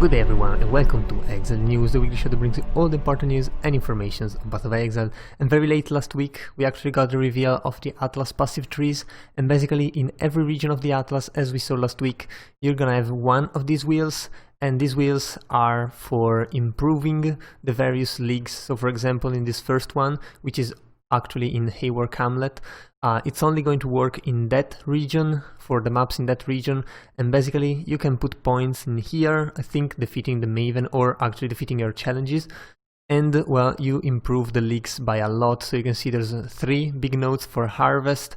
Good day everyone and welcome to Exile News, the weekly show that brings you all the important news and information about the Exile. And very late last week we actually got the reveal of the Atlas passive trees, and basically in every region of the Atlas, as we saw last week, you're gonna have one of these wheels, and these wheels are for improving the various leagues. So for example, in this first one, which is actually in Hayward Hamlet, it's only going to work in that region, for the maps in that region, and basically you can put points in here, I think defeating the Maven or actually defeating your challenges, and well, you improve the leagues by a lot. So you can see there's 3 big nodes for harvest,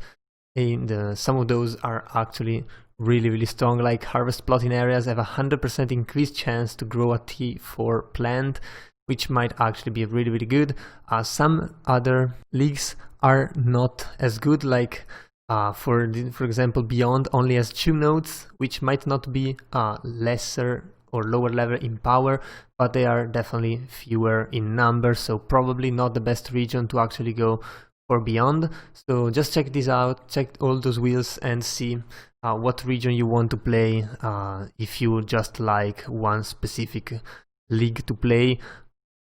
and some of those are actually really strong, like harvest plotting areas have a 100% increased chance to grow a T4 plant, which might actually be really good. Some other leagues are not as good, like for example, Beyond only has 2 nodes, which might not be lesser or lower level in power, but they are definitely fewer in number, so probably not the best region to actually go for Beyond. So just check this out, check all those wheels and see what region you want to play, if you just like one specific league to play.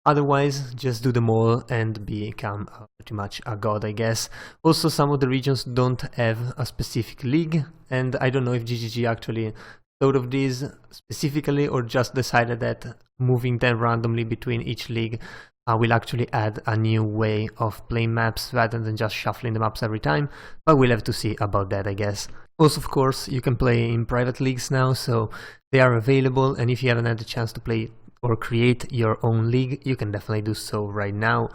Otherwise, just do them all and become pretty much a god, I guess. Also, some of the regions don't have a specific league, and I don't know if GGG actually thought of these specifically or just decided that moving them randomly between each league will actually add a new way of playing maps rather than just shuffling the maps every time, but we'll have to see about that, I guess. Also, of course, you can play in private leagues now, so they are available, and if you haven't had the chance to play or create your own league, you can definitely do so right now.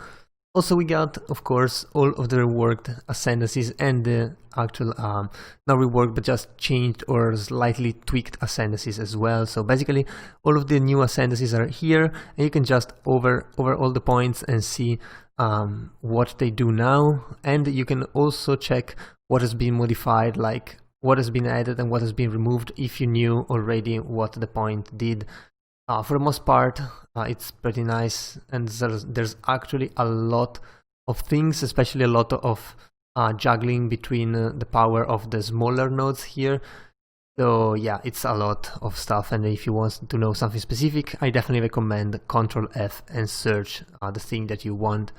Also, we got, of course, all of the reworked ascendancies and the actual, not reworked, but just changed or slightly tweaked ascendancies as well. So basically, all of the new ascendancies are here, and you can just over all the points and see what they do now. And you can also check what has been modified, like what has been added and what has been removed, if you knew already what the point did. For the most part, it's pretty nice, and there's actually a lot of things, especially a lot of juggling between the power of the smaller nodes here. So yeah, it's a lot of stuff, and if you want to know something specific, I definitely recommend Ctrl F and search the thing that you want.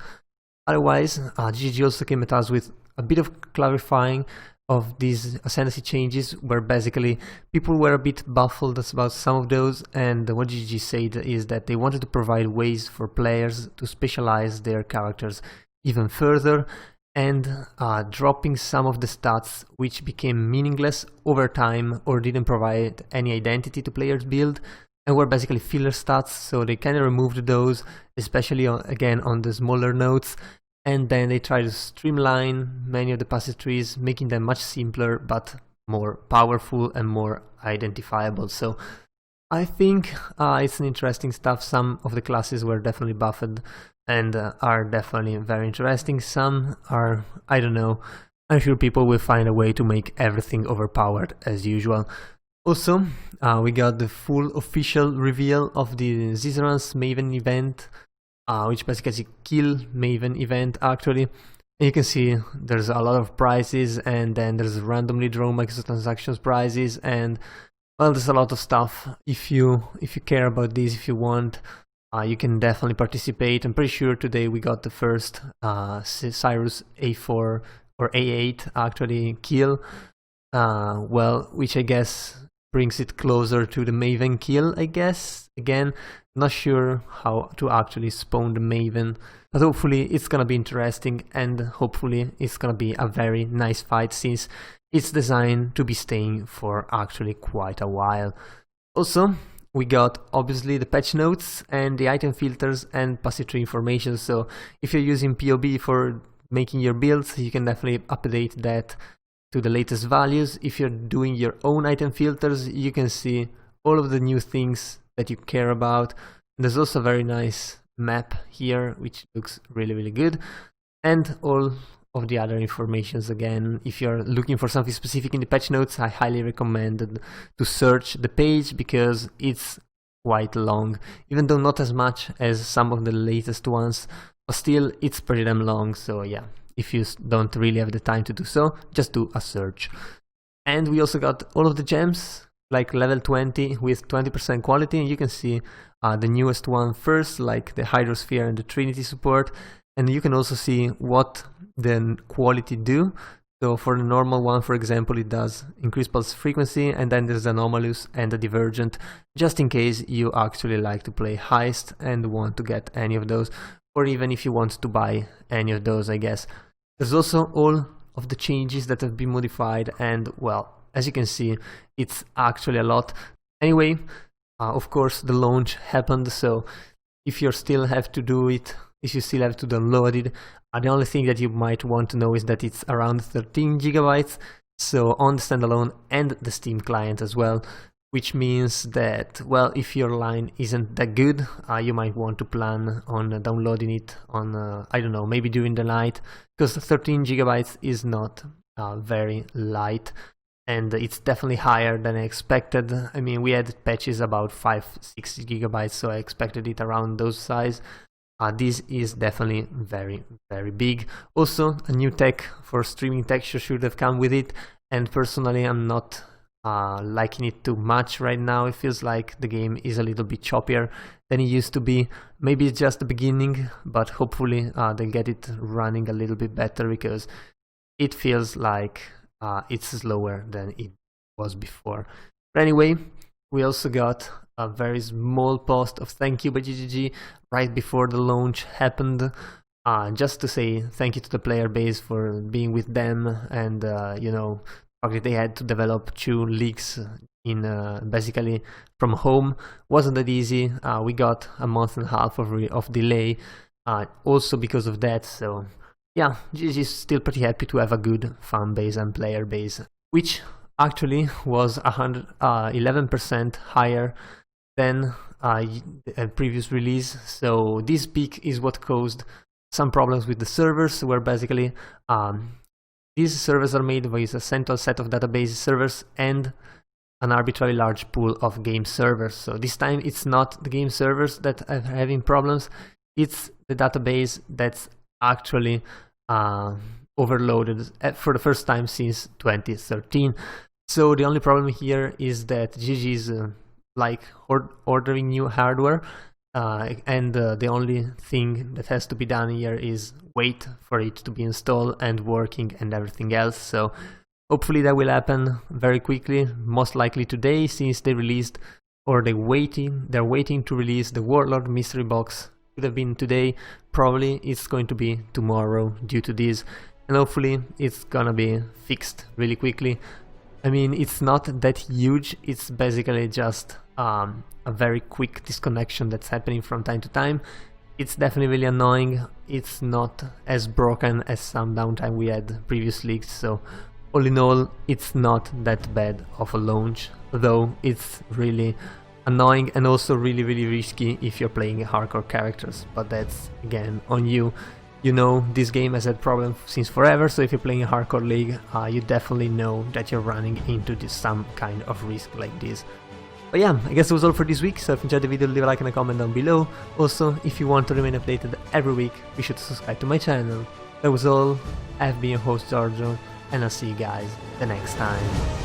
Otherwise, GG also came at us with a bit of clarifying of these ascendancy changes, where basically people were a bit baffled about some of those, and what GG said is that they wanted to provide ways for players to specialize their characters even further, and dropping some of the stats which became meaningless over time or didn't provide any identity to players' build and were basically filler stats. So they kind of removed those, especially again on the smaller nodes. And then they try to streamline many of the passive trees, making them much simpler but more powerful and more identifiable. So I think it's an interesting stuff. Some of the classes were definitely buffed and are definitely very interesting. Some are, I don't know, I'm sure people will find a way to make everything overpowered as usual. Also, we got the full official reveal of the Zizran's Maven event, which basically is a kill Maven event actually. And you can see there's a lot of prizes, and then there's randomly drawn microtransactions prizes, and well, there's a lot of stuff. If you care about these, if you want, you can definitely participate. I'm pretty sure today we got the first Cyrus A4 or A8 actually kill, well, which I guess brings it closer to the Maven kill, I guess. Again, not sure how to actually spawn the Maven, but hopefully it's gonna be interesting, and hopefully it's gonna be a very nice fight, since it's designed to be staying for actually quite a while. Also, we got obviously the patch notes and the item filters and passive tree information, so if you're using POB for making your builds, you can definitely update that to the latest values. If you're doing your own item filters, you can see all of the new things that you care about. There's also a very nice map here, which looks really good, and all of the other informations. Again, if you're looking for something specific in the patch notes, I highly recommend to search the page, because it's quite long, even though not as much as some of the latest ones, but still it's pretty damn long. So yeah, if you don't really have the time to do so, just do a search. And we also got all of the gems like level 20 with 20% quality, and you can see the newest one first, like the Hydrosphere and the Trinity support, and you can also see what the quality do. So for the normal one, for example, it does increase pulse frequency, and then there's anomalous and a divergent, just in case you actually like to play heist and want to get any of those, or even if you want to buy any of those, I guess. There's also all of the changes that have been modified, and well, as you can see, it's actually a lot. Anyway, of course, the launch happened, so if you still have to do it, if you still have to download it, the only thing that you might want to know is that it's around 13 gigabytes, so on the standalone and the Steam client as well, which means that, well, if your line isn't that good, you might want to plan on downloading it on, I don't know, maybe during the night, because 13 gigabytes is not very light, and it's definitely higher than I expected. I mean, we had patches about 5-6 gigabytes, so I expected it around those size. This is definitely very, very big. Also, a new tech for streaming texture should have come with it, and personally I'm not liking it too much right now. It feels like the game is a little bit choppier than it used to be. Maybe it's just the beginning, but hopefully they'll get it running a little bit better, because it feels like it's slower than it was before. But anyway, we also got a very small post of thank you by GGG right before the launch happened, just to say thank you to the player base for being with them, and you know, probably they had to develop 2 leaks in basically from home. Wasn't that easy. We got a month and a half of delay also because of that, so yeah, GG is still pretty happy to have a good fan base and player base, which actually was 11% higher than a previous release. So this peak is what caused some problems with the servers, where basically these servers are made with a central set of database servers and an arbitrarily large pool of game servers. So this time it's not the game servers that are having problems, it's the database that's actually overloaded for the first time since 2013. So the only problem here is that GG is like ordering new hardware, and the only thing that has to be done here is wait for it to be installed and working and everything else. So hopefully that will happen very quickly, most likely today, since they released, or they're waiting to release the Warlord mystery box. Could have been today, probably it's going to be tomorrow due to this, and hopefully it's gonna be fixed really quickly. I mean, it's not that huge, it's basically just a very quick disconnection that's happening from time to time. It's definitely really annoying. It's not as broken as some downtime we had previously, so all in all, it's not that bad of a launch, though it's really annoying and also really, really risky if you're playing hardcore characters, but that's again on you. You know, this game has had problems since forever, so if you're playing a hardcore league, you definitely know that you're running into some kind of risk like this. But yeah, I guess that was all for this week, so if you enjoyed the video, leave a like and a comment down below. Also, if you want to remain updated every week, be sure to subscribe to my channel. That was all, I've been your host Giorgio, and I'll see you guys the next time.